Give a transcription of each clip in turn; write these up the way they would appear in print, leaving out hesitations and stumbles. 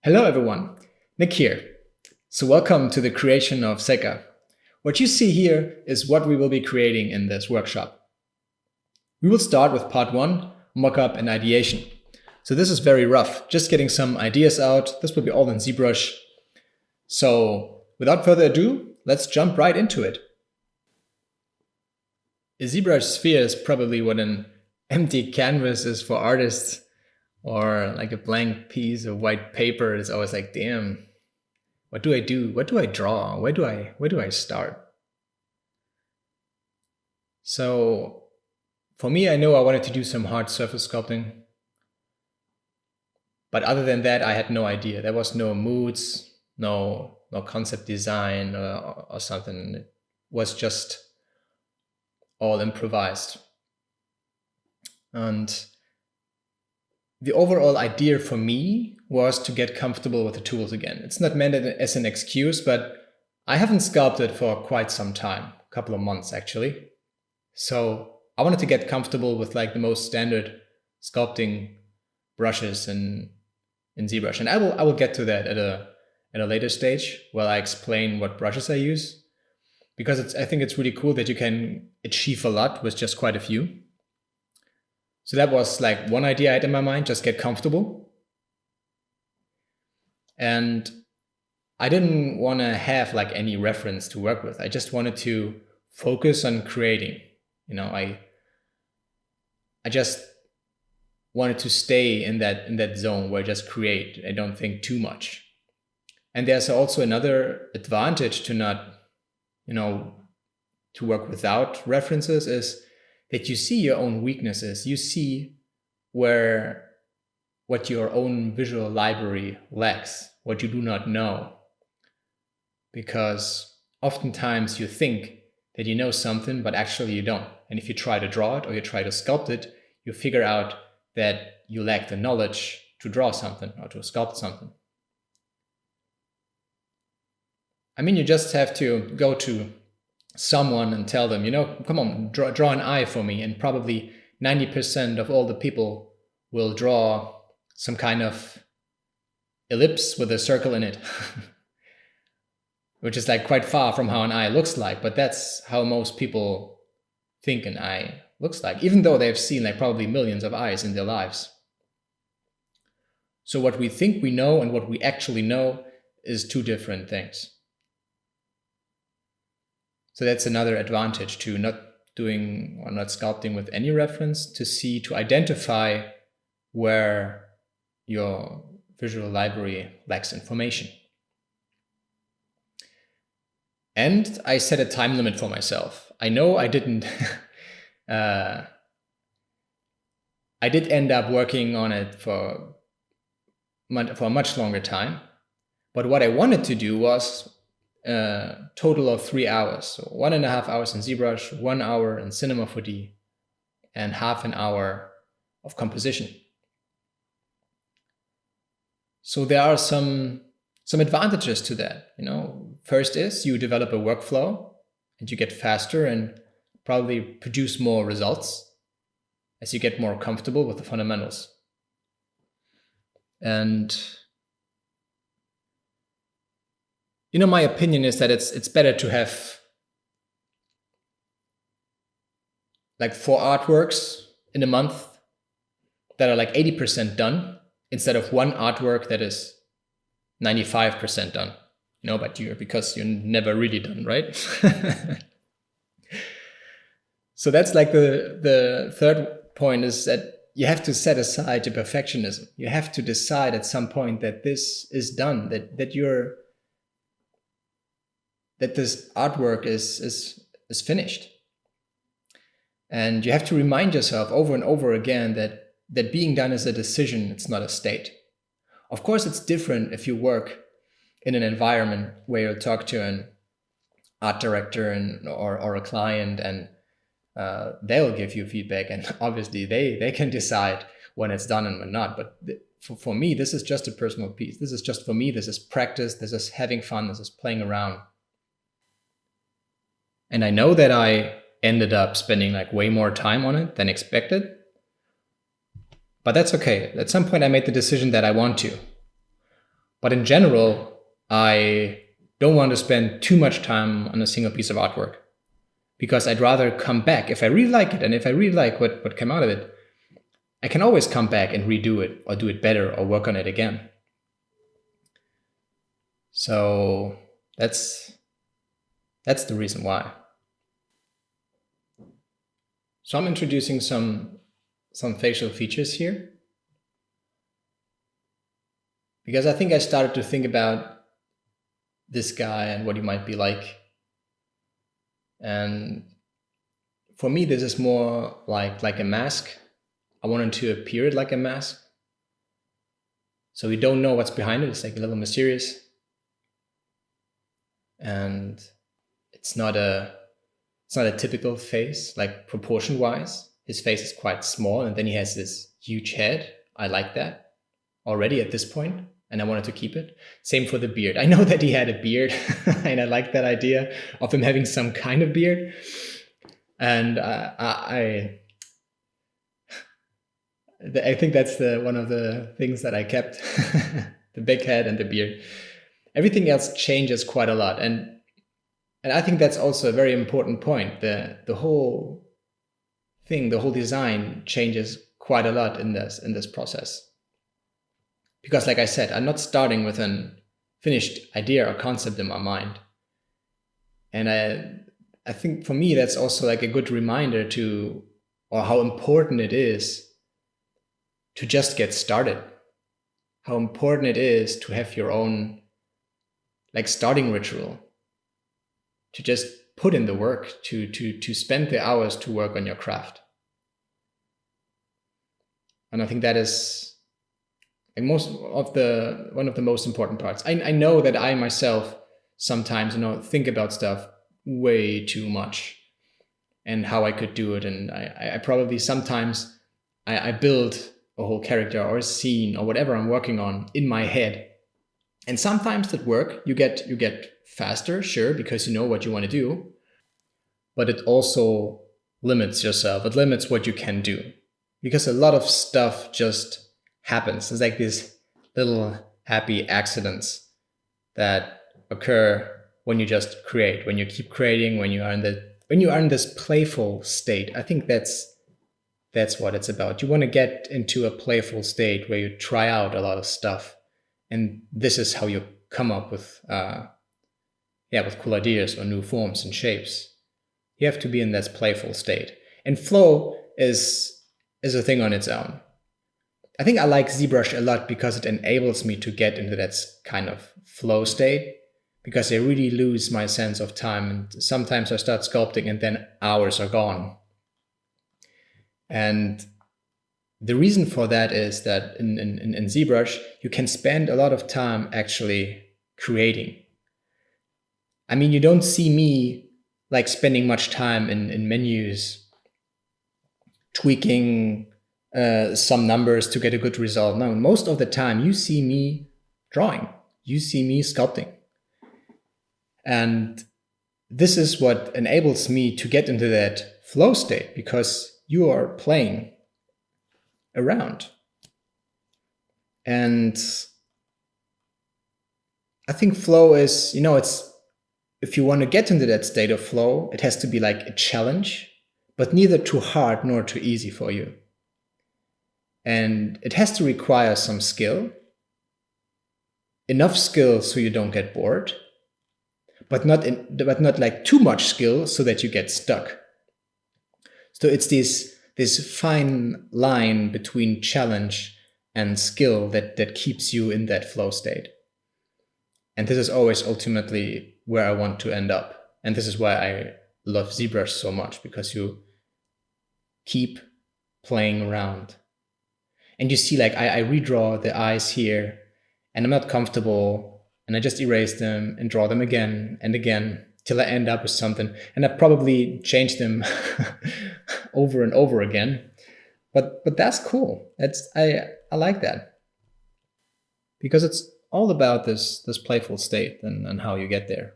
Hello everyone, Nick here. So welcome to the creation of Seka. What you see here is what we will be creating in this workshop. We will start with part 1, MockUp and Ideation. So this is very rough, just getting some ideas out. This will be all in ZBrush. So without further ado, let's jump right into it. A ZBrush sphere is probably what an empty canvas is for artists, or like a blank piece of white paper is always like, damn, what do I do? What do I draw? Where do I start? So for me, I know I wanted to do some hard surface sculpting. But other than that, I had no idea. There was no moods, no concept design or something. It was just all improvised. And the overall idea for me was to get comfortable with the tools again. It's not meant as an excuse, but I haven't sculpted for quite some time, a couple of months actually. So I wanted to get comfortable with like the most standard sculpting brushes in ZBrush. And I will get to that at a later stage where I explain what brushes I use, because I think it's really cool that you can achieve a lot with just quite a few. So that was like one idea I had in my mind, just get comfortable. And I didn't want to have like any reference to work with. I just wanted to focus on creating. You know, I just wanted to stay in that zone where I just create. I don't think too much. And there's also another advantage to not, to work without references is that you see your own weaknesses. You see what your own visual library lacks, what you do not know. Because oftentimes you think that you know something, but actually you don't. And if you try to draw it or you try to sculpt it, you figure out that you lack the knowledge to draw something or to sculpt something. I mean, you just have to go to someone and tell them, come on, draw an eye for me. And probably 90% of all the people will draw some kind of ellipse with a circle in it, which is like quite far from how an eye looks like. But that's how most people think an eye looks like, even though they've seen like probably millions of eyes in their lives. So what we think we know and what we actually know is two different things. So that's another advantage to not doing or not sculpting with any reference, to identify where your visual library lacks information. And I set a time limit for myself. I know I didn't, I did end up working on it for a much longer time. But what I wanted to do was a total of 3 hours. So 1.5 hours in ZBrush, 1 hour in Cinema 4D, and half an hour of composition. So there are some advantages to that. First is you develop a workflow and you get faster and probably produce more results as you get more comfortable with the fundamentals. And my opinion is that it's better to have like 4 artworks in a month that are like 80% done instead of 1 artwork that is 95% done. Because you're never really done, right? So that's like the third point, is that you have to set aside your perfectionism. You have to decide at some point that this is done, that this artwork is finished. And you have to remind yourself over and over again that being done is a decision, it's not a state. Of course, it's different if you work in an environment where you'll talk to an art director or a client, and they'll give you feedback, and obviously they can decide when it's done and when not. But for me, this is just a personal piece. This is just for me. This is practice. This is having fun. This is playing around. And I know that I ended up spending like way more time on it than expected. But that's okay. At some point I made the decision that I want to. But in general, I don't want to spend too much time on a single piece of artwork, because I'd rather come back if I really like it, and if I really like what came out of it, I can always come back and redo it or do it better or work on it again. So that's the reason why. So I'm introducing some facial features here, because I think I started to think about this guy and what he might be like. And for me, this is more like a mask. I wanted to appear it like a mask, so we don't know what's behind it. It's like a little mysterious, and it's not a typical face, like proportion wise. His face is quite small, and then he has this huge head. I like that already at this point, and I wanted to keep it. Same for the beard. I know that he had a beard, and I like that idea of him having some kind of beard. And I think that's one of the things that I kept, the big head and the beard. Everything else changes quite a lot. And I think that's also a very important point. The whole thing, the whole design changes quite a lot in this process. Because like I said, I'm not starting with a finished idea or concept in my mind. And I think for me, that's also like a good reminder or how important it is to just get started. How important it is to have your own like starting ritual, to just put in the work, to spend the hours to work on your craft. And I think that is like one of the most important parts. I know that I myself sometimes think about stuff way too much and how I could do it, and I probably sometimes I build a whole character or a scene or whatever I'm working on in my head, and sometimes that work you get faster, sure, because you know what you want to do, but it also limits yourself. It limits what you can do, because a lot of stuff just happens. It's like these little happy accidents that occur when you just create, when you keep creating, when you are in this playful state. I think that's what it's about. You want to get into a playful state where you try out a lot of stuff, and this is how you come up with cool ideas or new forms and shapes. You have to be in this playful state, and flow is a thing on its own. I think I like ZBrush a lot because it enables me to get into that kind of flow state, because I really lose my sense of time, and sometimes I start sculpting and then hours are gone. And the reason for that is that in ZBrush, you can spend a lot of time actually creating. I mean, you don't see me like spending much time in menus, tweaking some numbers to get a good result. No, most of the time you see me drawing, you see me sculpting. And this is what enables me to get into that flow state, because you are playing around. And I think flow is, if you want to get into that state of flow, it has to be like a challenge, but neither too hard nor too easy for you. And it has to require some skill, enough skill so you don't get bored, but not like too much skill so that you get stuck. So it's this fine line between challenge and skill that keeps you in that flow state. And this is always ultimately where I want to end up. And this is why I love ZBrush so much, because you keep playing around. And you see, like, I redraw the eyes here, and I'm not comfortable, and I just erase them and draw them again and again till I end up with something. And I probably change them over and over again. But that's cool. I like that, because it's all about this playful state and how you get there.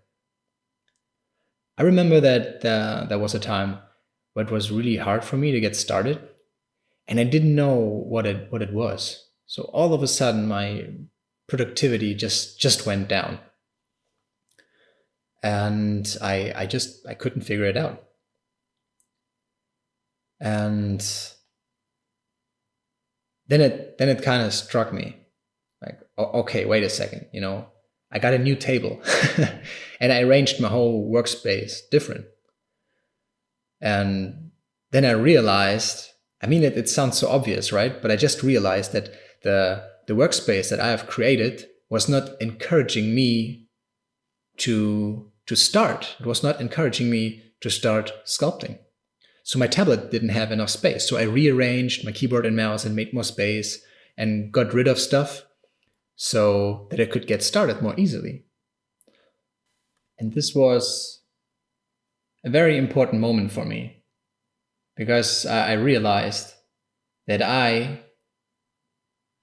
I remember that there was a time where it was really hard for me to get started, and I didn't know what it was. So all of a sudden, my productivity just went down. And I couldn't figure it out. And then it kind of struck me, like, okay, wait a second, I got a new table and I arranged my whole workspace different. And then I realized, it sounds so obvious, right? But I just realized that the workspace that I have created was not encouraging me to start. It was not encouraging me to start sculpting. So my tablet didn't have enough space. So I rearranged my keyboard and mouse and made more space and got rid of stuff so that I could get started more easily. And this was a very important moment for me, because I realized that I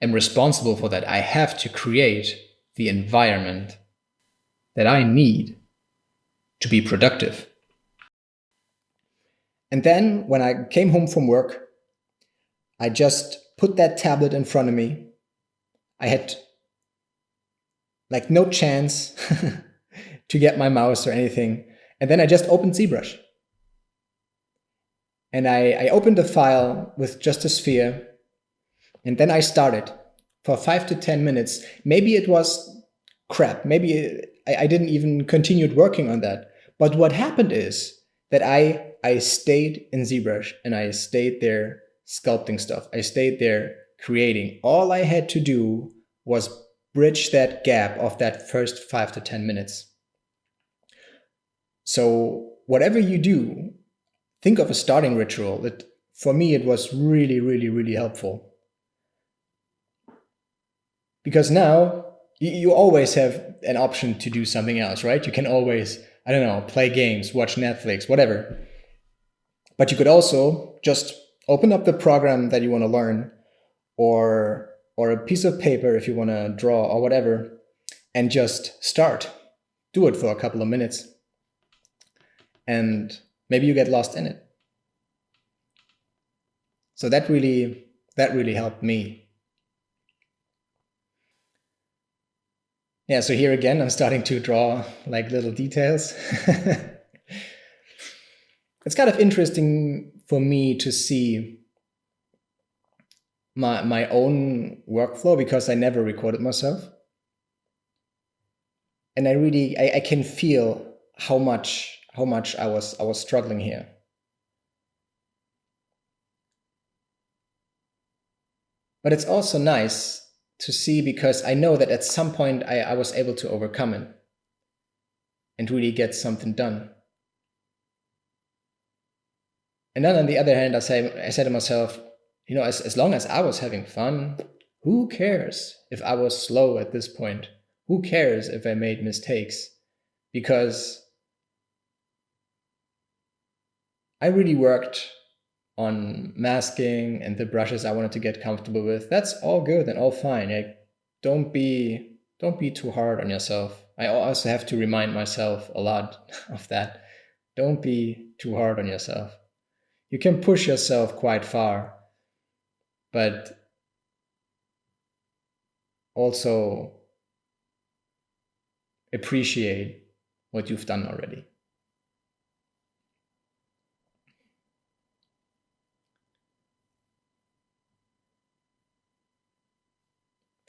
am responsible for that. I have to create the environment that I need to be productive. And then when I came home from work, I just put that tablet in front of me. I had like no chance to get my mouse or anything. And then I just opened ZBrush. And I opened a file with just a sphere. And then I started for 5 to 10 minutes. Maybe it was crap. Maybe I didn't even continue working on that. But what happened is that I stayed in ZBrush and I stayed there sculpting stuff. I stayed there creating. All I had to do was bridge that gap of that first 5 to 10 minutes. So whatever you do, think of a starting ritual. For me, it was really, really, really helpful. Because now you always have an option to do something else, right? You can always, play games, watch Netflix, whatever. But you could also just open up the program that you want to learn, or a piece of paper if you want to draw or whatever, and just start. Do it for a couple of minutes. And maybe you get lost in it. So that really helped me. Yeah, so here again, I'm starting to draw like little details. It's kind of interesting for me to see my own workflow, because I never recorded myself. And I can feel how much I was struggling here. But it's also nice to see, because I know that at some point I was able to overcome it and really get something done. And then on the other hand, I said to myself, as long as I was having fun, who cares if I was slow at this point? Who cares if I made mistakes? Because I really worked on masking and the brushes I wanted to get comfortable with. That's all good and all fine. Don't be too hard on yourself. I also have to remind myself a lot of that. Don't be too hard on yourself. You can push yourself quite far, but also appreciate what you've done already.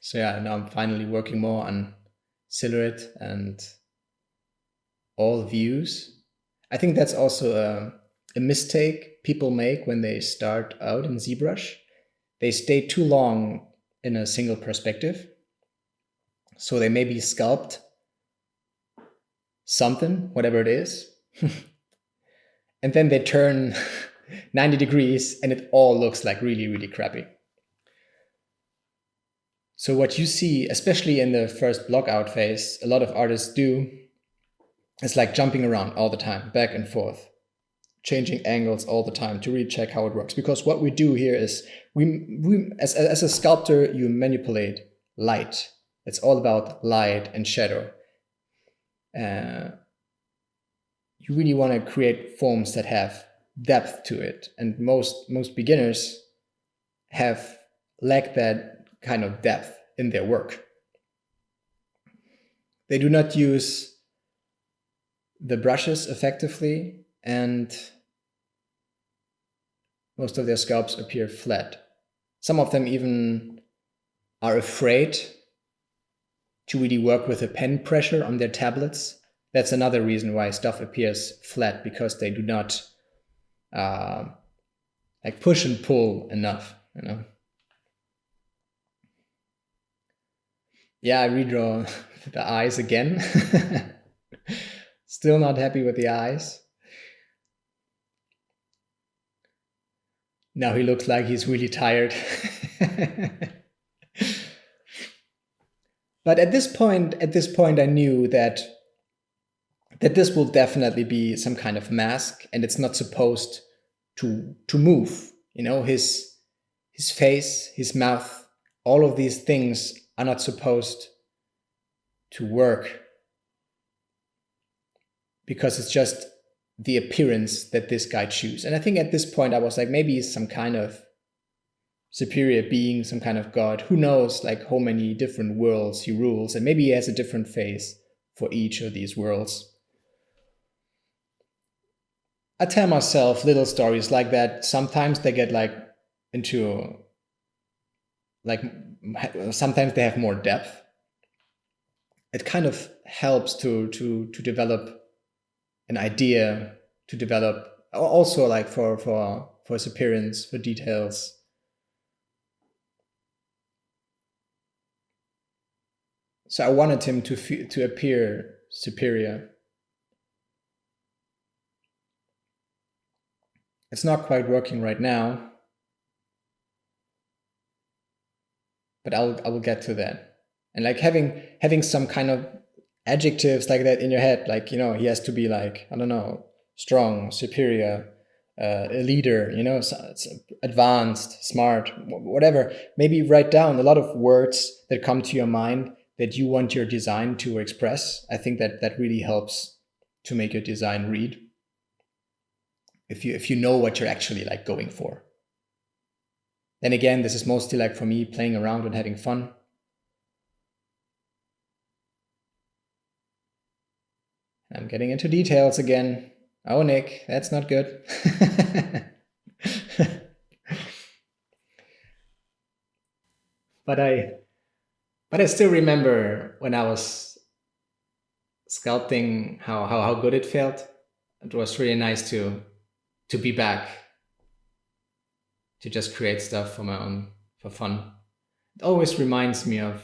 So yeah, now I'm finally working more on silhouette and all views. I think that's also a mistake people make when they start out in ZBrush. They stay too long in a single perspective. So they maybe sculpt something, whatever it is, and then they turn 90 degrees and it all looks like really, really crappy. So what you see, especially in the first blockout phase, a lot of artists do is like jumping around all the time, back and forth, changing angles all the time to really check how it works. Because what we do here is we as a sculptor, you manipulate light. It's all about light and shadow. You really want to create forms that have depth to it, and most beginners have lacked that kind of depth in their work. They do not use the brushes effectively, and most of their sculpts appear flat. Some of them even are afraid to really work with a pen pressure on their tablets. That's another reason why stuff appears flat, because they do not like push and pull enough, you know. Yeah, I redraw the eyes again. Still not happy with the eyes. Now he looks like he's really tired. But at this point, I knew that this will definitely be some kind of mask, and it's not supposed to move. You know, his face, his mouth, all of these things are not supposed to work, because it's just the appearance that this guy chooses. And I think at this point I was like, maybe he's some kind of superior being, some kind of god. Who knows, like, how many different worlds he rules, and maybe he has a different face for each of these worlds. I tell myself little stories like that. Sometimes they get like into like, sometimes they have more depth. It kind of helps to develop an idea, to develop also like for his appearance, for details. So I wanted him to appear superior. It's not quite working right now, but I will get to that. And like having some kind of adjectives like that in your head, like, you know, he has to be like, I don't know, strong, superior, a leader, you know, advanced, smart, whatever. Maybe write down a lot of words that come to your mind that you want your design to express. I think that really helps to make your design read. If you know what you're actually like going for. Then again, this is mostly like for me playing around and having fun. I'm getting into details again. Oh, Nick, that's not good. But I still remember when I was sculpting how good it felt. It was really nice to be back, to just create stuff for my own, for fun. It always reminds me of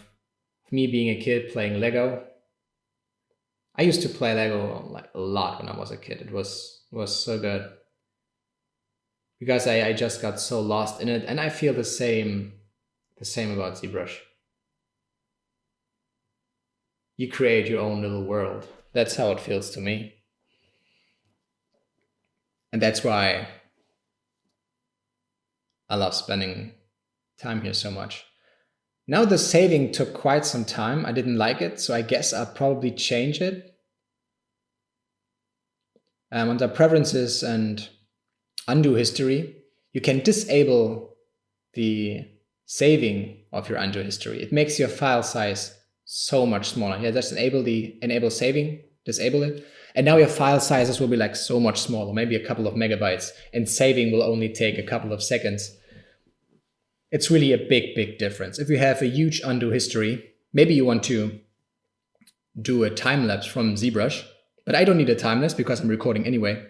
me being a kid playing Lego. I used to play Lego like a lot when I was a kid. It was so good, because I just got so lost in it, and I feel the same about ZBrush. You create your own little world. That's how it feels to me. And that's why I love spending time here so much. Now the saving took quite some time. I didn't like it, so I guess I'll probably change it. Under preferences and undo history, you can disable the saving of your undo history. It makes your file size so much smaller. Yeah, just enable saving, disable it. And now your file sizes will be like so much smaller, maybe a couple of megabytes, and saving will only take a couple of seconds. It's really a big difference. If you have a huge undo history, maybe you want to do a time lapse from ZBrush, but I don't need a time lapse because I'm recording anyway.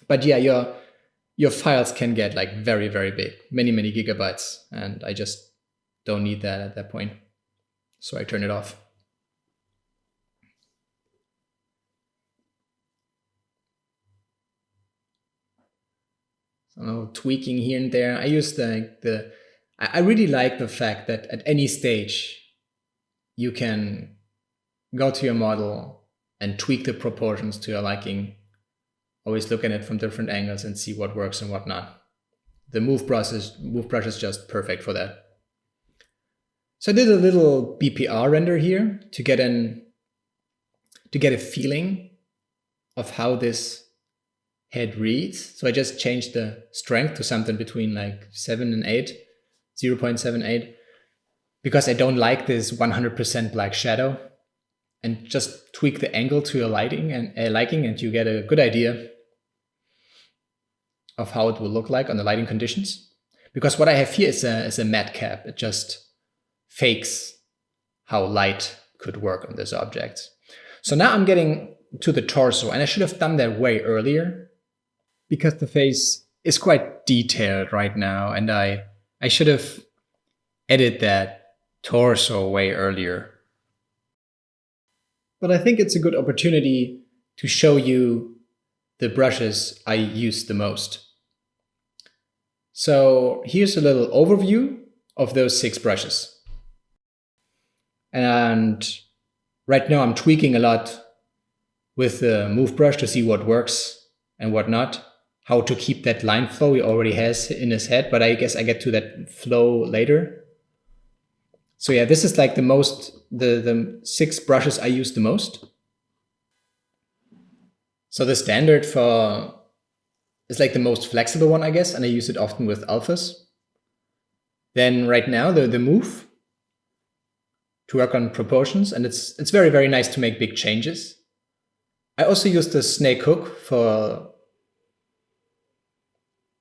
But yeah, your files can get like very big, many gigabytes, and I just don't need that at that point. So I turn it off. So tweaking here and there. I use I really like the fact that at any stage you can go to your model and tweak the proportions to your liking. Always look at it from different angles and see what works and what not. The move brush is just perfect for that. So I did a little BPR render here to get a feeling of how this head reads. So I just changed the strength to something between like 7 and 8, 0.78, because I don't like this 100% black shadow. and just tweak the angle to your liking, and you get a good idea of how it will look like on the lighting conditions. Because what I have here is a matte cap. It just fakes how light could work on this object. So now I'm getting to the torso, and I should have done that way earlier because the face is quite detailed right now, and I should have edited that torso way earlier. But I think it's a good opportunity to show you the brushes I use the most. So here's a little overview of those 6 brushes. And right now I'm tweaking a lot with the move brush to see what works and what not, how to keep that line flow he already has in his head, but I guess I get to that flow later. So yeah, this is like the 6 brushes I use the most. So the standard is like the most flexible one, I guess, and I use it often with alphas. Then right now the move to work on proportions, and it's very, very nice to make big changes. I also use the snake hook for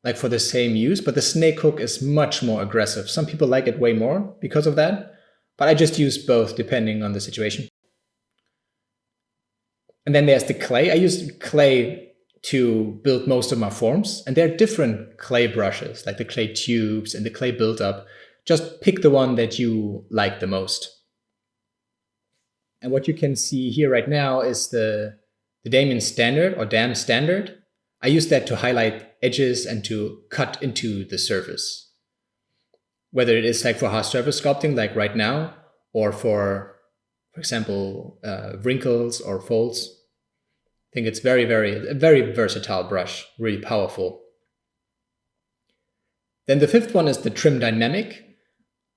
the same use, but the snake hook is much more aggressive. Some people like it way more because of that, but I just use both depending on the situation. And then there's the clay. I use clay to build most of my forms, and there are different clay brushes, like the clay tubes and the clay build-up. Just pick the one that you like the most. And what you can see here right now is the Damien standard or DAM standard. I use that to highlight edges and to cut into the surface. Whether it is like for hard surface sculpting, like right now, or for example, wrinkles or folds. I think it's a very versatile brush, really powerful. Then the 5th one is the trim dynamic.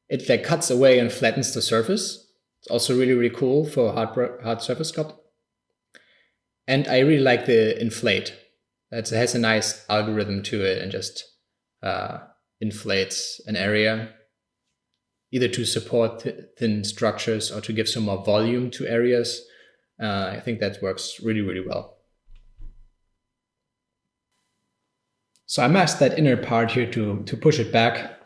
It like cuts away and flattens the surface. It's also really, really cool for hard surface sculpting. And I really like the inflate. It has a nice algorithm to it and just inflates an area, either to support thin structures or to give some more volume to areas. I think that works really, really well. So I masked that inner part here to push it back.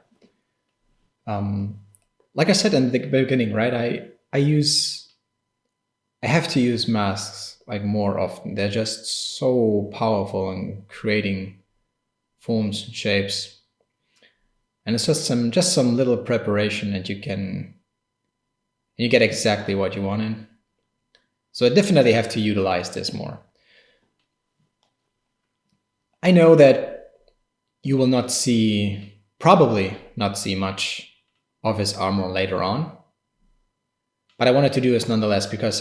Like I said in the beginning, right? I have to use masks like more often. They're just so powerful in creating forms and shapes. And it's just some little preparation, and you get exactly what you wanted. So I definitely have to utilize this more. I know that you will probably not see much of his armor later on, but I wanted to do this nonetheless because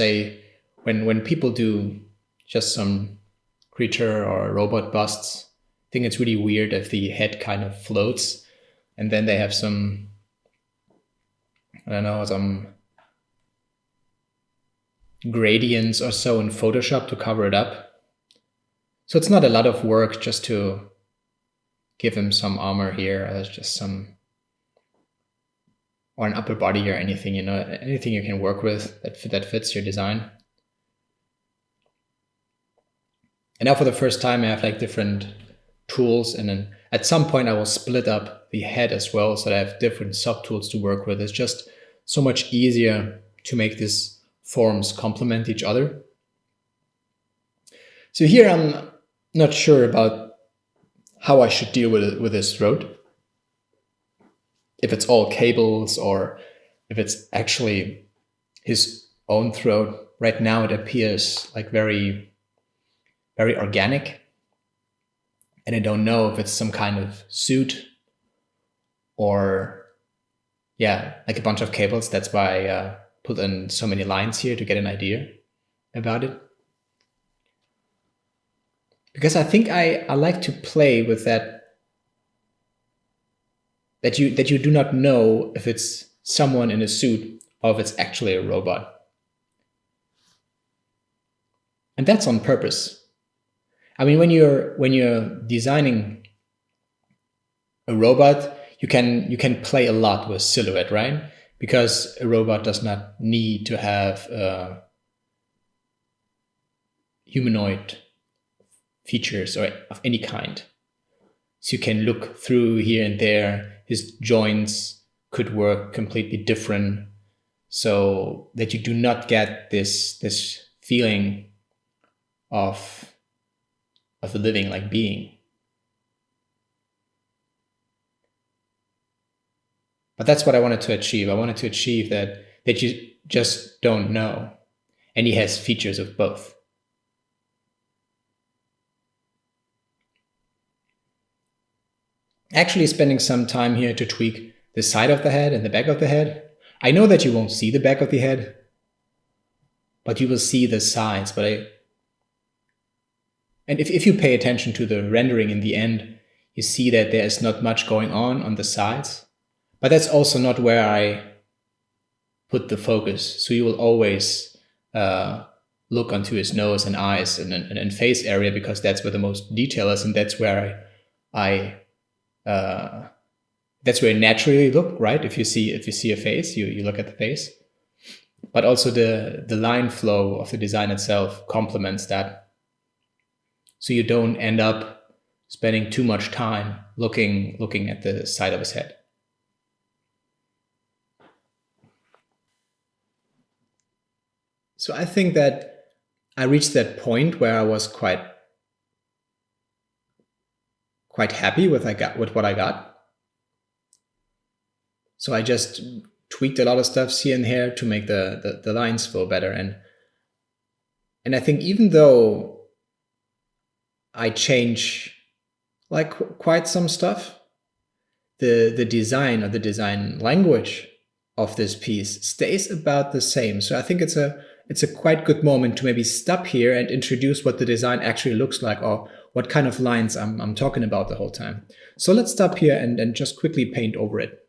when people do just some creature or robot busts, I think it's really weird if the head kind of floats and then they have some gradients or so in Photoshop to cover it up. So it's not a lot of work just to give him some armor here as just or an upper body or anything, anything you can work with that fits your design. And now for the first time I have like different tools, and then at some point I will split up the head as well so that I have different subtools to work with. It's just so much easier to make these forms complement each other. So here I'm not sure about how I should deal with this throat. If it's all cables or if it's actually his own throat. Right now it appears like very, very organic. And I don't know if it's some kind of suit or like a bunch of cables. That's why I put in so many lines here to get an idea about it. Because I think I like to play with that you do not know if it's someone in a suit or if it's actually a robot. And that's on purpose. I mean, when you're designing a robot, you can play a lot with silhouette, right? Because a robot does not need to have humanoid features or of any kind. So you can look through here and there. His joints could work completely different, so that you do not get this feeling of the living like being. But that's what I wanted to achieve. I wanted to achieve that you just don't know. And he has features of both. Actually spending some time here to tweak the side of the head and the back of the head. I know that you won't see the back of the head, but you will see the sides. And if you pay attention to the rendering in the end, you see that there's not much going on the sides. But that's also not where I put the focus. So you will always look onto his nose and eyes and face area, because that's where the most detail is, and that's where that's where you naturally look, right? If you see a face, you look at the face. But also the line flow of the design itself complements that. So you don't end up spending too much time looking at the side of his head. So I think that I reached that point where I was quite happy with what I got. So I just tweaked a lot of stuff here and there to make the lines flow better. And I think even though I change like quite some stuff, the design or the design language of this piece stays about the same. So I think it's a quite good moment to maybe stop here and introduce what the design actually looks like, or what kind of lines I'm talking about the whole time. So let's stop here and just quickly paint over it.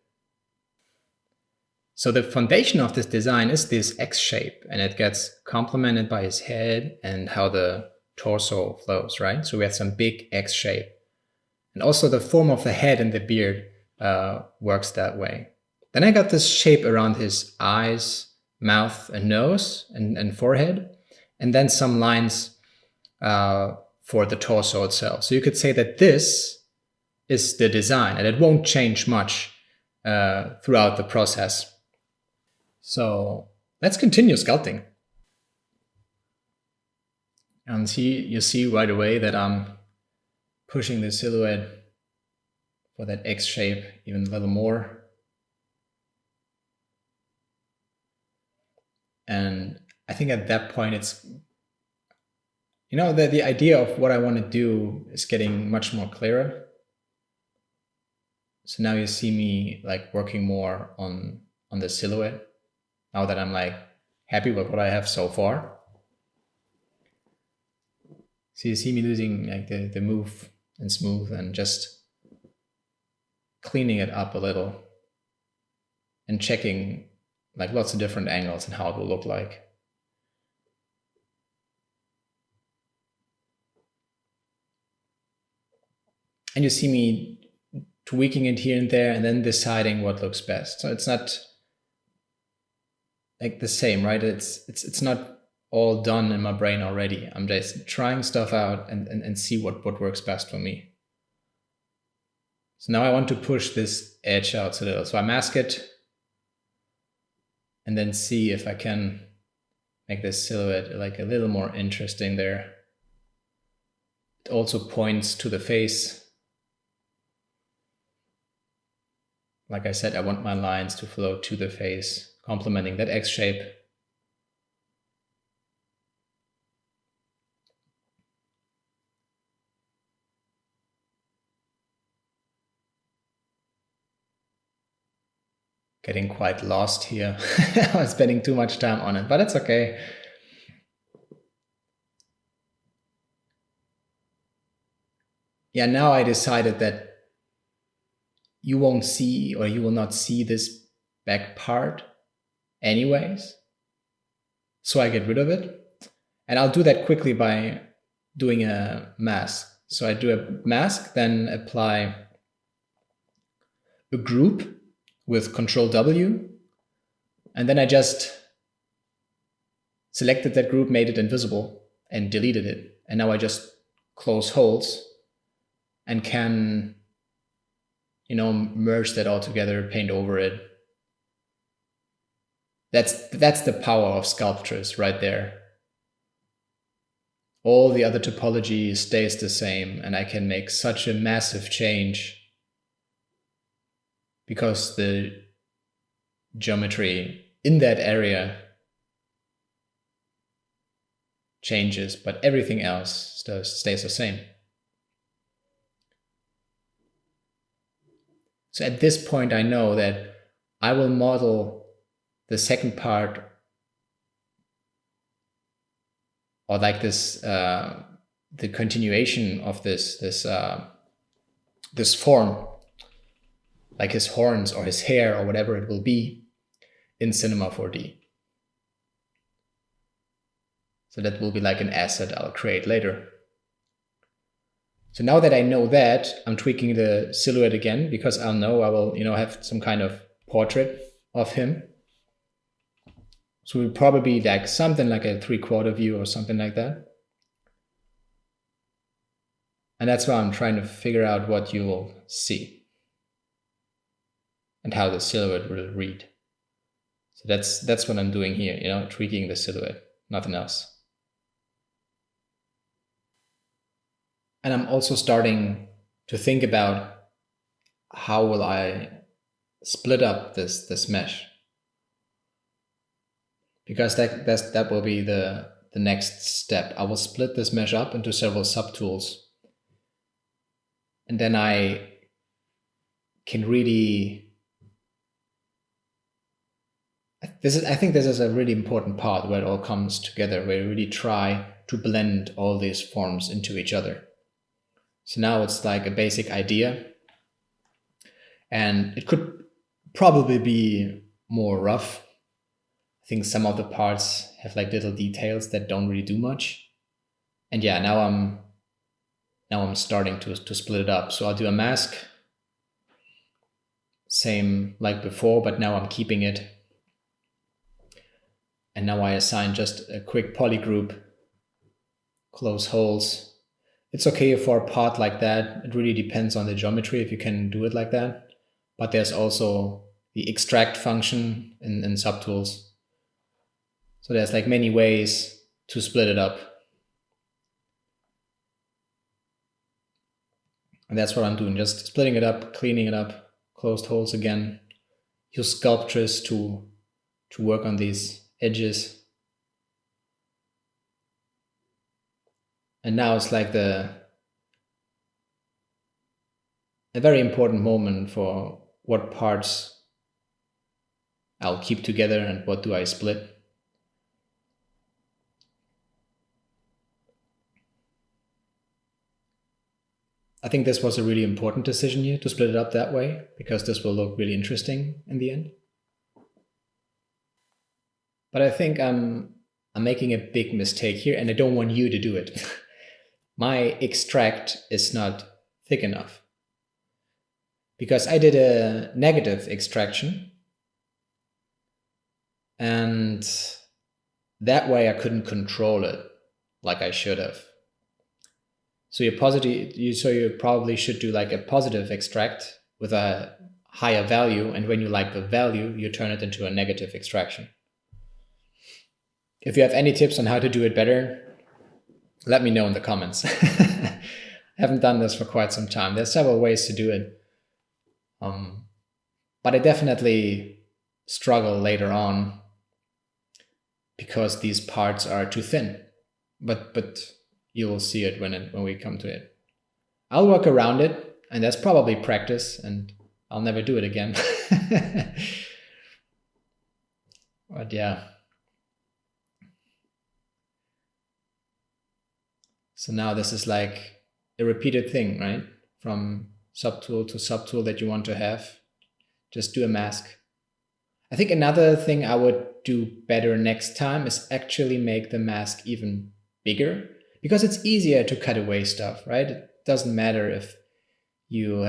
So the foundation of this design is this X shape, and it gets complemented by his head and how the torso flows, right? So we have some big X shape. And also the form of the head and the beard works that way. Then I got this shape around his eyes, mouth and nose and forehead, and then some lines for the torso itself. So you could say that this is the design, and it won't change much throughout the process. So let's continue sculpting. And you see right away that I'm pushing the silhouette for that X shape even a little more. And I think at that point it's, the idea of what I want to do is getting much more clearer. So now you see me like working more on the silhouette, now that I'm like happy with what I have so far. So you see me losing like the move and smooth and just cleaning it up a little and checking like lots of different angles and how it will look like. And you see me tweaking it here and there and then deciding what looks best. So it's not like the same, right? It's not all done in my brain already. I'm just trying stuff out and see what works best for me. So now I want to push this edge out a little. So I mask it and then see if I can make this silhouette like a little more interesting there. It also points to the face. Like I said, I want my lines to flow to the face, complementing that X shape. Getting quite lost here. I was spending too much time on it, but it's okay. Yeah, now I decided that you won't see, or you will not see this back part anyways. So I get rid of it. And I'll do that quickly by doing a mask. So I do a mask, then apply a group with Control W. And then I just selected that group, made it invisible. and deleted it. And now I just close holes and can, merge that all together, paint over it. That's the power of Sculptris right there. All the other topology stays the same, and I can make such a massive change because the geometry in that area changes, but everything else stays the same. So at this point, I know that I will model the second part, or like this, the continuation of this form, like his horns or his hair or whatever it will be, in Cinema 4D. So that will be like an asset I'll create later. So now that I know that, I'm tweaking the silhouette again, because I'll know I will, have some kind of portrait of him. So we'll probably like something like a 3/4 view or something like that. And that's why I'm trying to figure out what you will see and how the silhouette will read. So that's what I'm doing here, tweaking the silhouette, nothing else. And I'm also starting to think about how will I split up this mesh, because that will be the next step. I will split this mesh up into several subtools, and then I can really. I think this is a really important part where it all comes together, where you really try to blend all these forms into each other. So now it's like a basic idea, and it could probably be more rough. I think some of the parts have like little details that don't really do much. And yeah, now I'm starting to split it up. So I'll do a mask, same like before, but now I'm keeping it. And now I assign just a quick poly group, close holes. It's okay for a part like that. It really depends on the geometry if you can do it like that. But there's also the extract function in Subtools. So there's like many ways to split it up. And that's what I'm doing, just splitting it up, cleaning it up, closed holes again. Use Sculptris to work on these edges. And now it's like a very important moment for what parts I'll keep together and what do I split. I think this was a really important decision here to split it up that way, because this will look really interesting in the end. But I think I'm making a big mistake here, and I don't want you to do it. My extract is not thick enough, because I did a negative extraction, and that way I couldn't control it like I should have. So you probably should do like a positive extract with a higher value, and when you like the value, you turn it into a negative extraction. If you have any tips on how to do it better, let me know in the comments. I haven't done this for quite some time. There's several ways to do it. But I definitely struggle later on because these parts are too thin. But you will see it when we come to it. I'll work around it, and that's probably practice, and I'll never do it again. But yeah. So now this is like a repeated thing, right? From subtool to subtool that you want to have. Just do a mask. I think another thing I would do better next time is actually make the mask even bigger, because it's easier to cut away stuff, right? It doesn't matter if you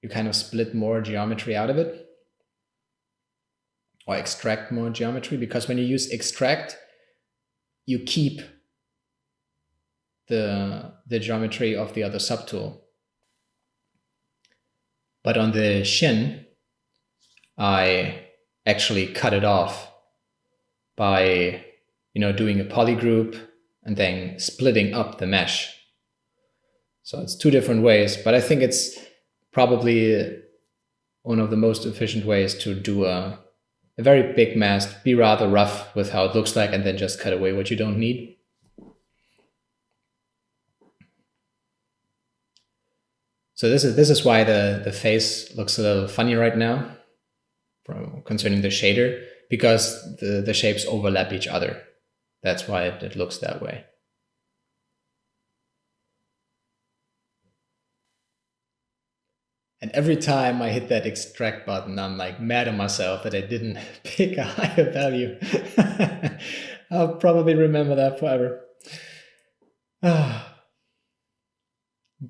kind of split more geometry out of it or extract more geometry, because when you use extract, you keep the geometry of the other subtool. But on the shin, I actually cut it off by, doing a poly group and then splitting up the mesh. So it's two different ways, but I think it's probably one of the most efficient ways to do a very big mask, be rather rough with how it looks like, and then just cut away what you don't need. So this is why the face looks a little funny right now concerning the shader, because the shapes overlap each other. That's why it looks that way. And every time I hit that extract button, I'm like mad at myself that I didn't pick a higher value. I'll probably remember that forever. I'm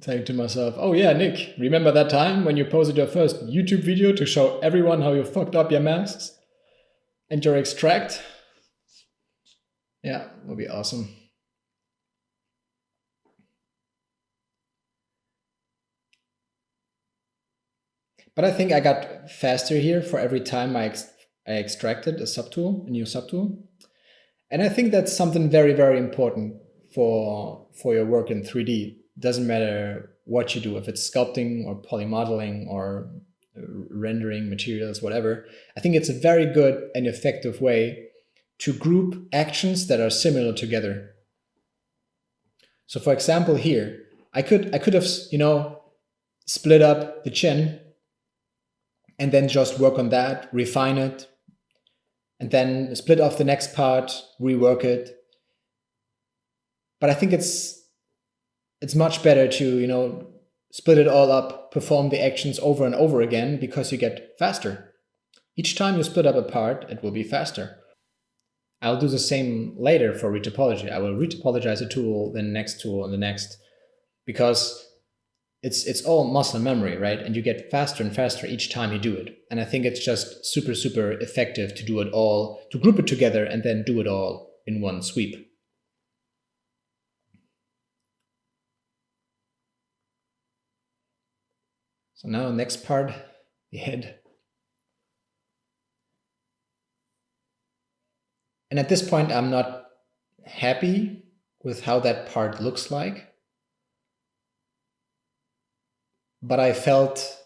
saying to myself, oh yeah, Nick, remember that time when you posted your first YouTube video to show everyone how you fucked up your masks and your extract? Yeah, would be awesome. But I think I got faster here for every time I extracted a subtool, a new subtool. And I think that's something very, very important for your work in 3D. Doesn't matter what you do, if it's sculpting or polymodeling or rendering materials, whatever. I think it's a very good and effective way to group actions that are similar together. So for example, here, I could have, split up the chin and then just work on that, refine it, and then split off the next part, rework it. But I think it's much better to, split it all up, perform the actions over and over again, because you get faster. Each time you split up a part, it will be faster. I'll do the same later for retopology. I will retopologize a tool, then the next tool, and the next, because it's all muscle memory, right? And you get faster and faster each time you do it. And I think it's just super, super effective to do it all, to group it together and then do it all in one sweep. So now next part, the head. And at this point, I'm not happy with how that part looks like. But I felt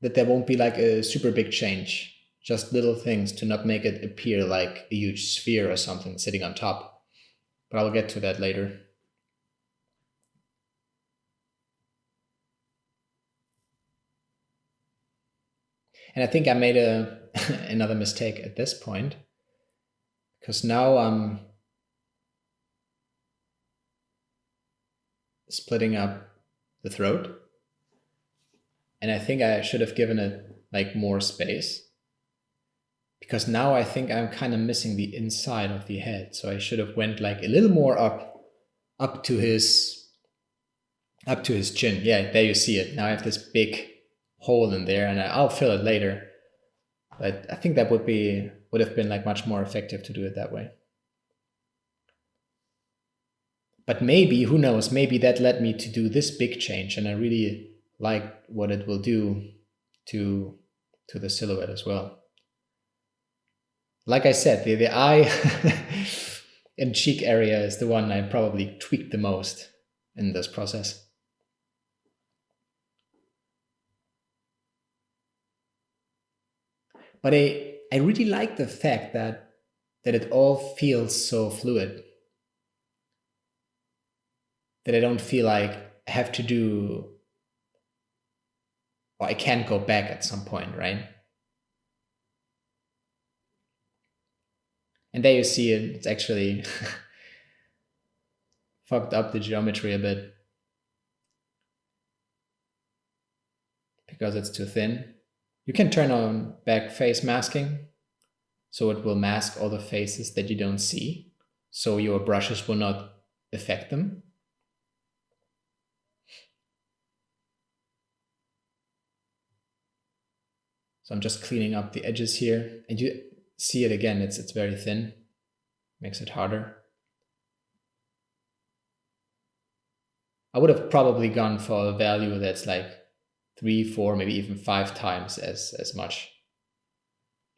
that there won't be like a super big change, just little things to not make it appear like a huge sphere or something sitting on top. But I'll get to that later. And I think I made another mistake at this point, because now I'm splitting up the throat. And I think I should have given it like more space, because now I think I'm kind of missing the inside of the head. So I should have went like a little more up to his chin. Yeah, there you see it. Now I have this big hole in there, and I'll fill it later. But I think that would have been like much more effective to do it that way. But maybe, who knows, maybe that led me to do this big change, and I really like what it will do to the silhouette as well. Like I said, the eye and cheek area is the one I probably tweaked the most in this process. But I really like the fact that it all feels so fluid, that I don't feel like I have to do, or I can't go back at some point, right? And there you see it, it's actually fucked up the geometry a bit, because it's too thin. You can turn on back face masking, so it will mask all the faces that you don't see, so your brushes will not affect them. So I'm just cleaning up the edges here, and you see it again, it's very thin, makes it harder. I would have probably gone for a value that's like 3, 4, maybe even 5 times as much,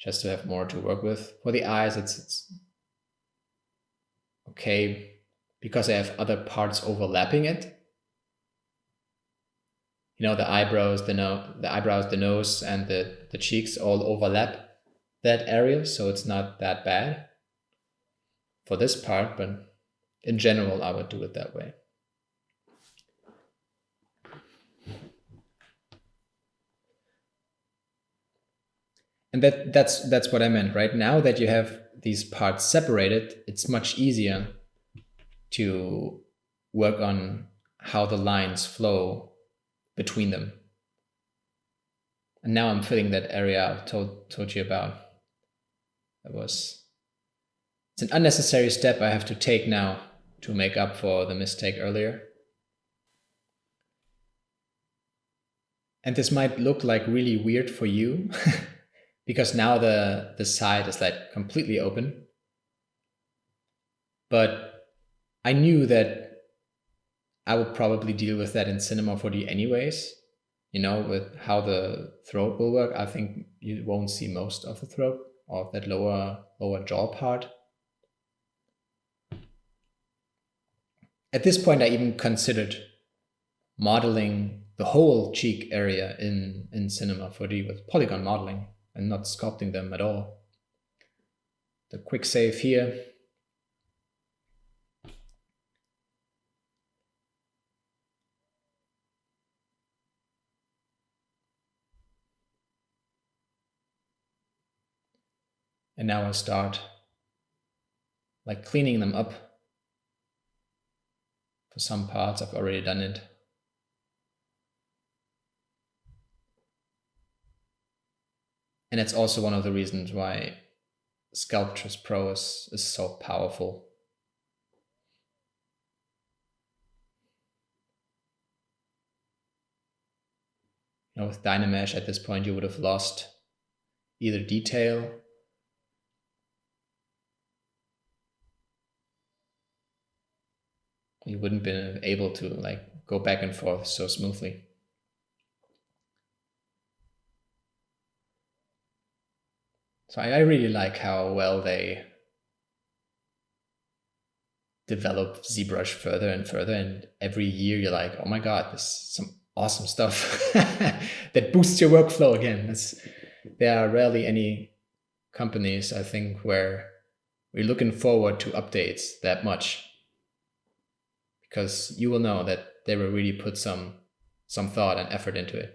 just to have more to work with. For the eyes, it's okay because I have other parts overlapping it. You know, the eyebrows, the nose, and the cheeks all overlap that area, so it's not that bad for this part, but in general, I would do it that way. And that's what I meant, right? Now that you have these parts separated, it's much easier to work on how the lines flow between them. And now I'm filling that area I told you about. It's an unnecessary step I have to take now to make up for the mistake earlier. And this might look like really weird for you because now the side is like completely open. But I knew that I would probably deal with that in Cinema 4D anyways. You know, with how the throat will work, I think you won't see most of the throat or that lower jaw part. At this point, I even considered modeling the whole cheek area in Cinema 4D with polygon modeling and not sculpting them at all. The quick save here. And now I'll start like cleaning them up. For some parts, I've already done it. And it's also one of the reasons why Sculptris Pro is so powerful. You know, with Dynamesh at this point, you would have lost either detail you wouldn't been able to like go back and forth so smoothly. So I really like how well they develop ZBrush further and further, and every year you're like, oh my god, this is some awesome stuff that boosts your workflow again. There are rarely any companies, I think, where we're looking forward to updates that much, because you will know that they will really put some thought and effort into it.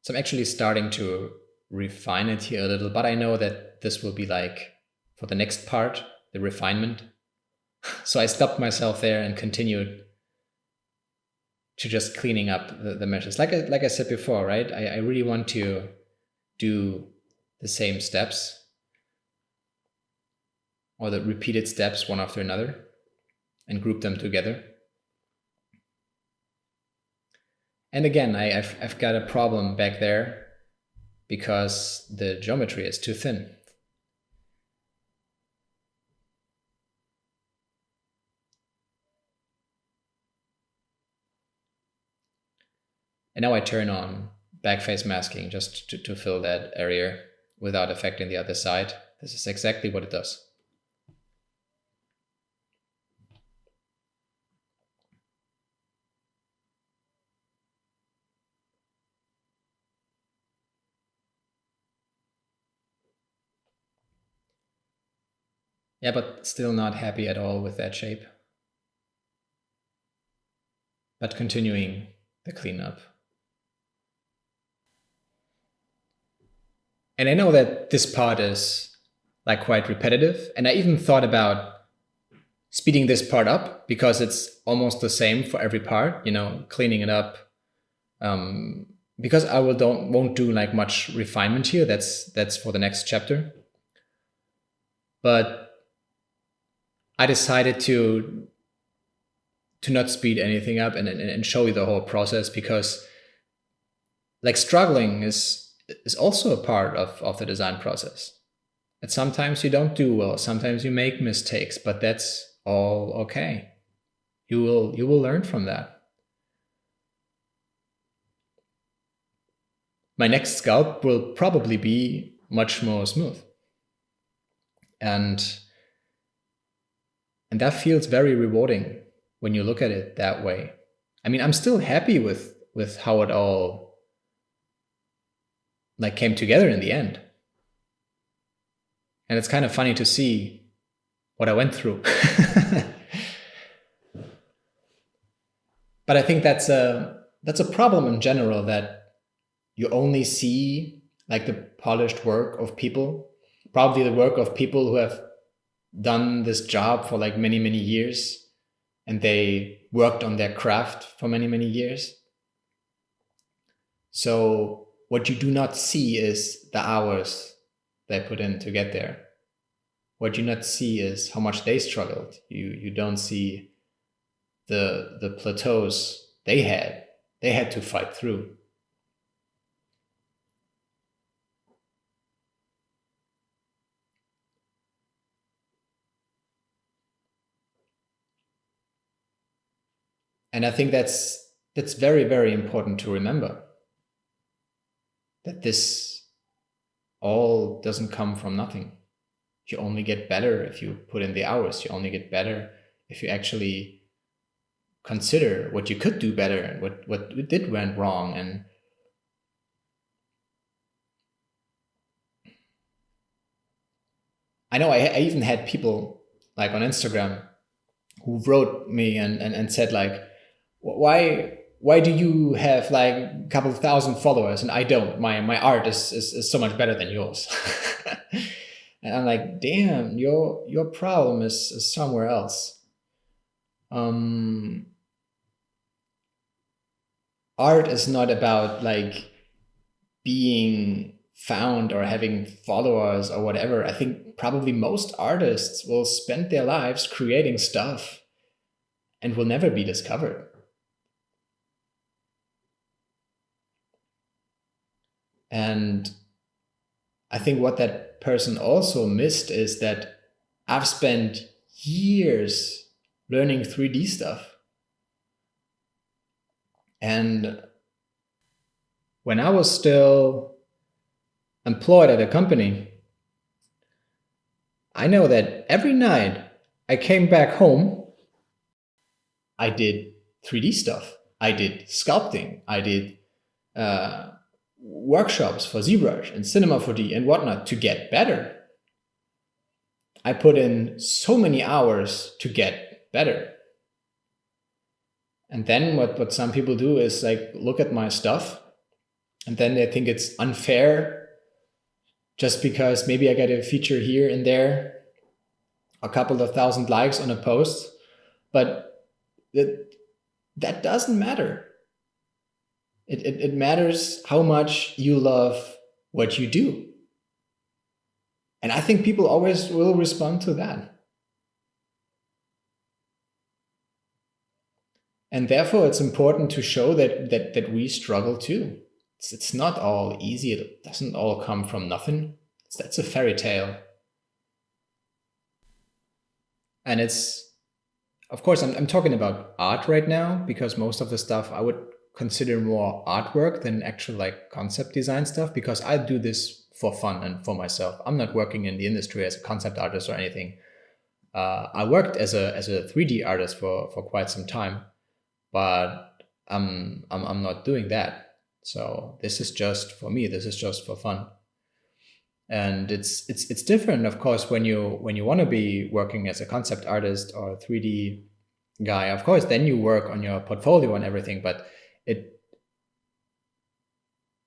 So I'm actually starting to refine it here a little, but I know that this will be like for the next part, the refinement. So I stopped myself there and continued to just cleaning up the meshes. Like I said before, right? I really want to do the same steps or the repeated steps one after another and group them together. And again, I've got a problem back there because the geometry is too thin. And now I turn on backface masking just to fill that area without affecting the other side. This is exactly what it does. Yeah, but still not happy at all with that shape. But continuing the cleanup. And I know that this part is like quite repetitive, and I even thought about speeding this part up because it's almost the same for every part, you know, cleaning it up. Because I won't do like much refinement here. That's for the next chapter. But I decided to not speed anything up and show you the whole process, because like struggling is also a part of the design process. And sometimes you don't do well, sometimes you make mistakes, but that's all okay. You will learn from that. My next sculpt will probably be much more smooth. And that feels very rewarding when you look at it that way. I mean, I'm still happy with how it all like came together in the end. And it's kind of funny to see what I went through. But I think that's a problem in general, that you only see like the polished work of people, probably the work of people who have done this job for like many, many years, and they worked on their craft for many, many years. So what you do not see is the hours they put in to get there. What you not see is how much they struggled. You don't see the plateaus they had to fight through. And I think that's very, very important to remember, that this all doesn't come from nothing. You only get better if you put in the hours. You only get better if you actually consider what you could do better and what did went wrong. And I know I even had people like on Instagram who wrote me and said like, why do you have like a couple of thousand followers and I don't? My art is so much better than yours. And I'm like, damn, your problem is somewhere else. Art is not about like being found or having followers or whatever. I think probably most artists will spend their lives creating stuff and will never be discovered. And I think what that person also missed is that I've spent years learning 3D stuff. And when I was still employed at a company, I know that every night I came back home, I did 3D stuff. I did sculpting. I did workshops for ZBrush and Cinema 4D and whatnot to get better. I put in so many hours to get better. And then what some people do is like look at my stuff and then they think it's unfair just because maybe I get a feature here and there, a couple of thousand likes on a post, but that doesn't matter. It matters how much you love what you do. And I think people always will respond to that. And therefore, it's important to show that we struggle too. It's not all easy. It doesn't all come from nothing. That's a fairy tale. And it's, of course, I'm talking about art right now, because most of the stuff I would consider more artwork than actual like concept design stuff, because I do this for fun and for myself. I'm not working in the industry as a concept artist or anything. I worked as a 3D artist for quite some time, but I'm not doing that. So this is just for me. This is just for fun. And it's different, of course, when you want to be working as a concept artist or a 3D guy. Of course, then you work on your portfolio and everything, but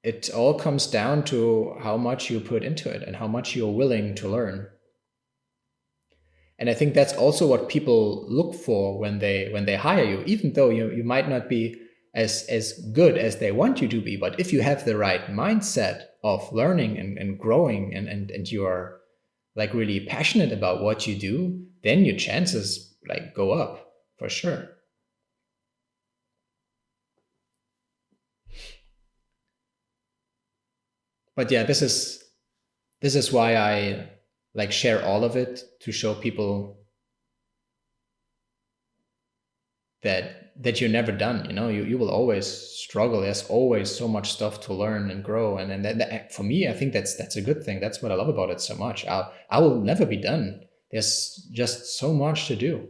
it all comes down to how much you put into it and how much you're willing to learn. And I think that's also what people look for when they hire you, even though you might not be as good as they want you to be. But if you have the right mindset of learning and growing and you are like really passionate about what you do, then your chances like go up for sure. But yeah, this is why I like share all of it, to show people that you're never done. You will always struggle. There's always so much stuff to learn and grow, and that, for me, I think that's a good thing. That's what I love about it so much. I will never be done. There's just so much to do.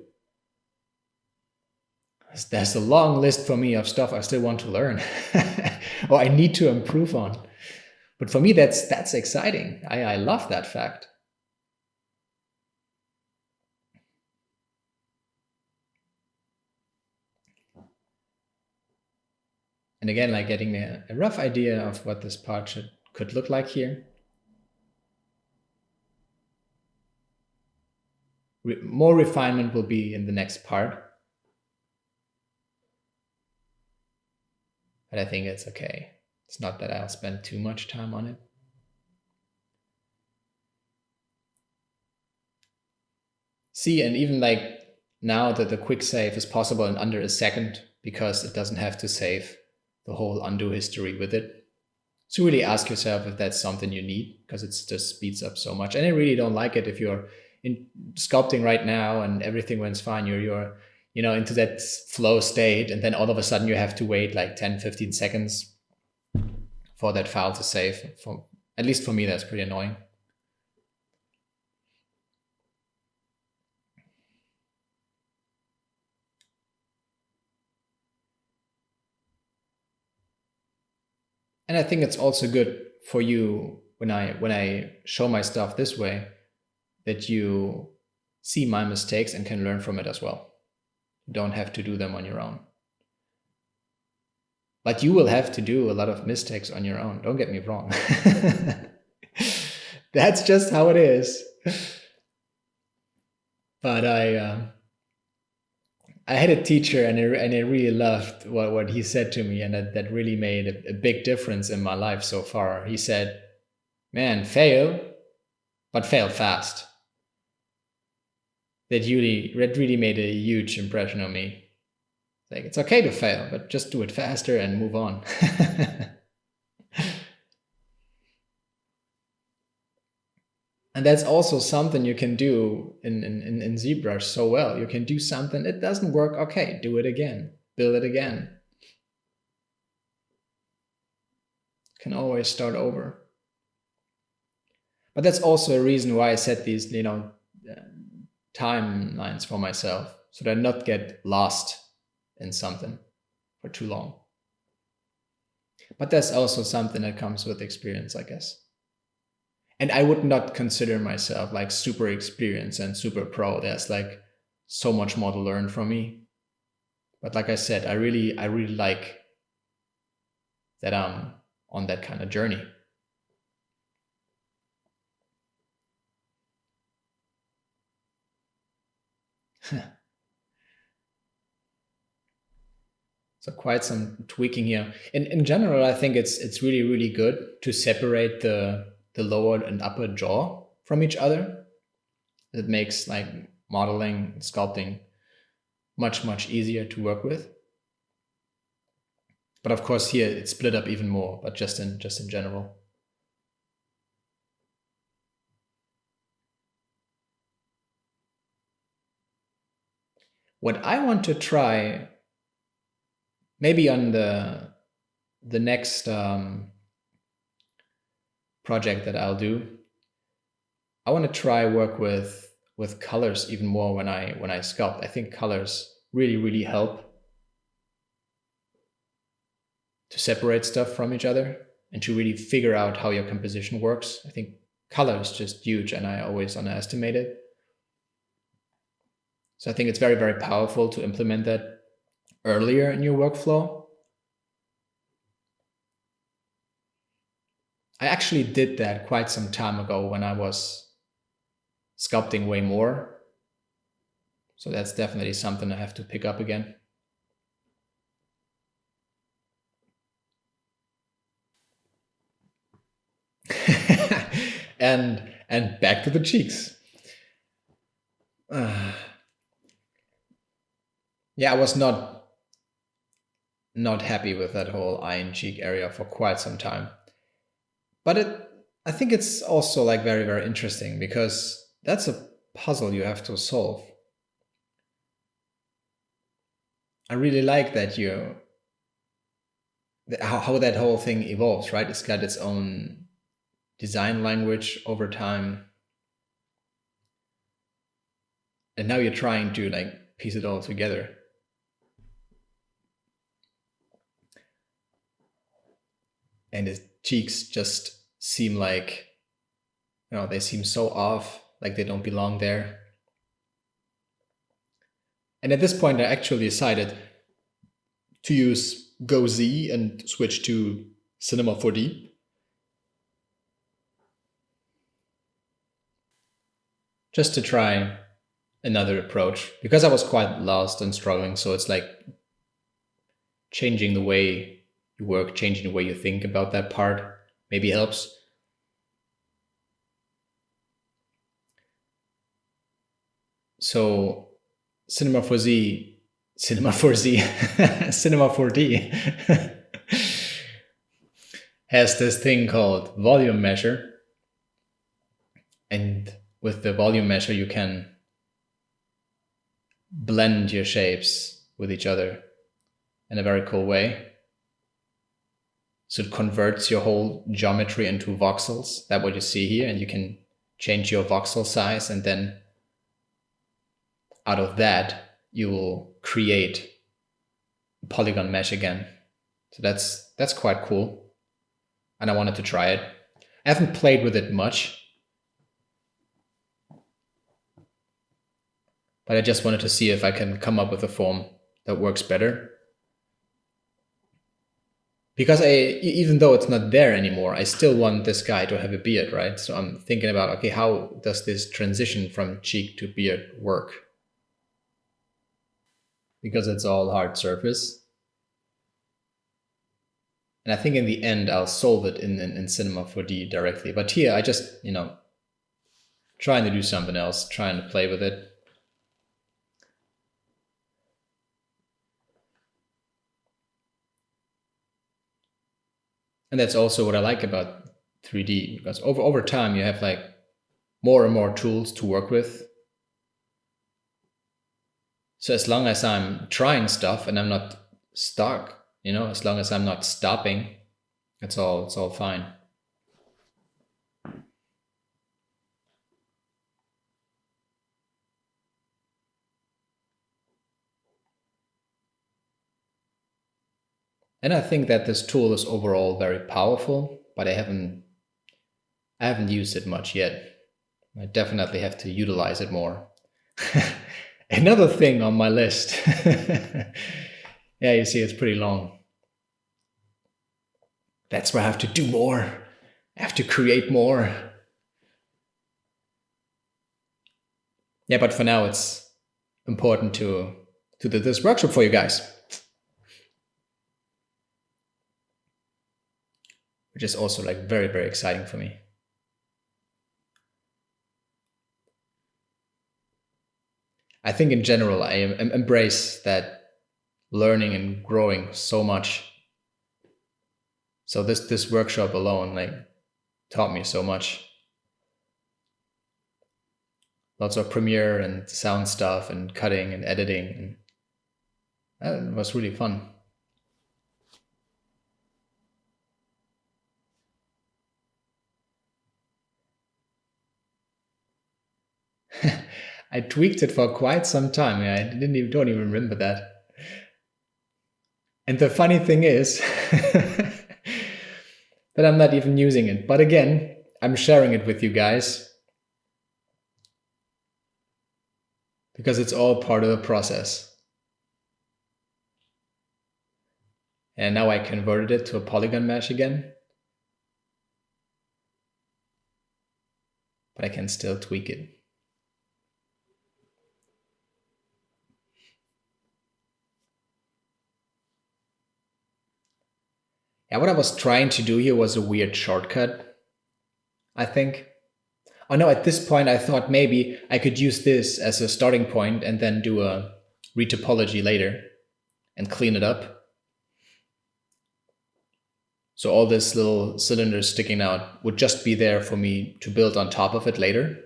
There's a long list for me of stuff I still want to learn or I need to improve on. But for me, that's exciting. I love that fact. And again, like getting a rough idea of what this part could look like here. More refinement will be in the next part. But I think it's okay. It's not that I'll spend too much time on it. See, and even like now that the quick save is possible in under a second, because it doesn't have to save the whole undo history with it. So really ask yourself if that's something you need, because it just speeds up so much. And I really don't like it if you're in sculpting right now and everything runs fine. You're into that flow state, and then all of a sudden you have to wait like 10-15 seconds for that file to save. At least for me, that's pretty annoying. And I think it's also good for you when I show my stuff this way, that you see my mistakes and can learn from it as well. You don't have to do them on your own. But you will have to do a lot of mistakes on your own. Don't get me wrong. That's just how it is. But I had a teacher, and I really loved what he said to me, and that really made a big difference in my life so far. He said, "Man, fail, but fail fast." That really made a huge impression on me. Like, it's okay to fail, but just do it faster and move on. And that's also something you can do in ZBrush so well. You can do something, it doesn't work, okay, do it again, build it again. Can always start over. But that's also a reason why I set these, timelines for myself, so that I not get lost in something for too long. But that's also something that comes with experience, I guess. And I would not consider myself like super experienced and super pro. There's like so much more to learn from me. But like I said, I really like that I'm on that kind of journey. So quite some tweaking here. In general, I think it's really good to separate the lower and upper jaw from each other. It makes like modeling, sculpting much easier to work with. But of course here it's split up even more, but just in general. What I want to try, maybe on the next project that I'll do, I want to try work with colors even more when I sculpt. I think colors really help to separate stuff from each other and to really figure out how your composition works. I think color is just huge, and I always underestimate it. So I think it's very powerful to implement that earlier in your workflow. I actually did that quite some time ago when I was sculpting way more. So that's definitely something I have to pick up again. and back to the cheeks. Yeah, I was not happy with that whole eye and cheek area for quite some time. But I think it's also like very, very interesting because that's a puzzle you have to solve. I really like that how that whole thing evolves, right? It's got its own design language over time. And now you're trying to like piece it all together. And his cheeks just seem like, they seem so off, like they don't belong there. And at this point, I actually decided to use Go Z and switch to Cinema 4D. Just to try another approach, because I was quite lost and struggling. So it's like changing the way you work, changing the way you think about that part maybe helps. So Cinema 4Z, Cinema 4Z, Cinema 4D has this thing called volume measure. And with the volume measure, you can blend your shapes with each other in a very cool way. So it converts your whole geometry into voxels. That's what you see here. And you can change your voxel size, and then out of that, you will create a polygon mesh again. So that's quite cool. And I wanted to try it. I haven't played with it much, but I just wanted to see if I can come up with a form that works better. Because even though it's not there anymore, I still want this guy to have a beard, right? So I'm thinking about, okay, how does this transition from cheek to beard work? Because it's all hard surface. And I think in the end, I'll solve it in Cinema 4D directly. But here, I just, trying to do something else, trying to play with it. And that's also what I like about 3D, because over time you have like more and more tools to work with. So as long as I'm trying stuff and I'm not stuck, as long as I'm not stopping, it's all fine. And I think that this tool is overall very powerful, but I haven't used it much yet. I definitely have to utilize it more. Another thing on my list. Yeah, you see, it's pretty long. That's where I have to do more. I have to create more. Yeah, but for now, it's important to do this workshop for you guys, which is also like very, very exciting for me. I think in general, I embrace that learning and growing so much. So this workshop alone like taught me so much. Lots of Premiere and sound stuff and cutting and editing, and that was really fun. I tweaked it for quite some time. I don't even remember that. And the funny thing is that I'm not even using it. But again, I'm sharing it with you guys because it's all part of the process. And now I converted it to a polygon mesh again. But I can still tweak it. Yeah, what I was trying to do here was a weird shortcut, I think. Oh no, at this point I thought maybe I could use this as a starting point and then do a retopology later and clean it up. So all this little cylinders sticking out would just be there for me to build on top of it later.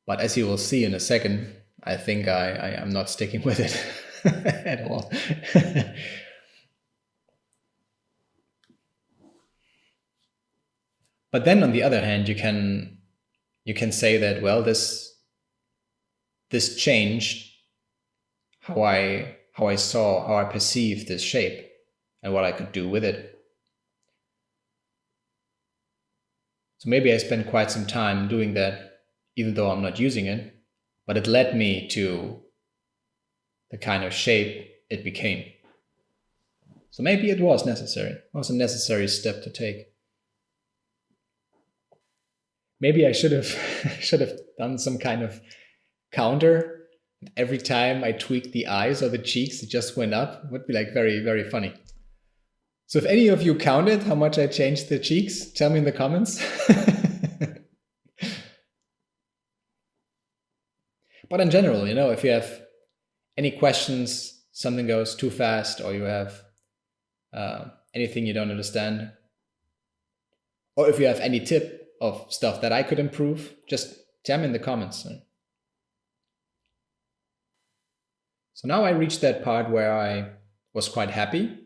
But as you will see in a second, I think I am not sticking with it at all. But then on the other hand, you can say that, well, this changed how I perceived this shape and what I could do with it. So maybe I spent quite some time doing that, even though I'm not using it, but it led me to the kind of shape it became. So maybe it was necessary. It was a necessary step to take. Maybe I should have done some kind of counter. Every time I tweaked the eyes or the cheeks, it just went up. It would be like very, very funny. So if any of you counted how much I changed the cheeks, tell me in the comments. But in general, if you have any questions, something goes too fast, or you have anything you don't understand, or if you have any tip of stuff that I could improve, just tell me in the comments. So now I reached that part where I was quite happy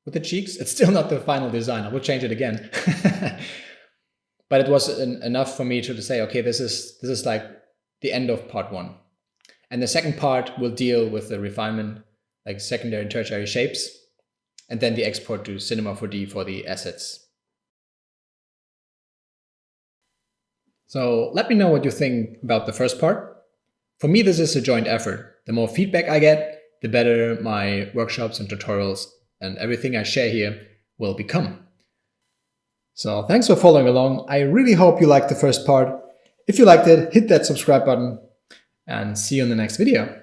with the cheeks. It's still not the final design. I will change it again. But it was enough for me to say, okay, this is like the end of part 1. And the second part will deal with the refinement, like secondary and tertiary shapes, and then the export to Cinema 4D for the assets. So let me know what you think about the first part. For me, this is a joint effort. The more feedback I get, the better my workshops and tutorials and everything I share here will become. So thanks for following along. I really hope you liked the first part. If you liked it, hit that subscribe button and see you in the next video.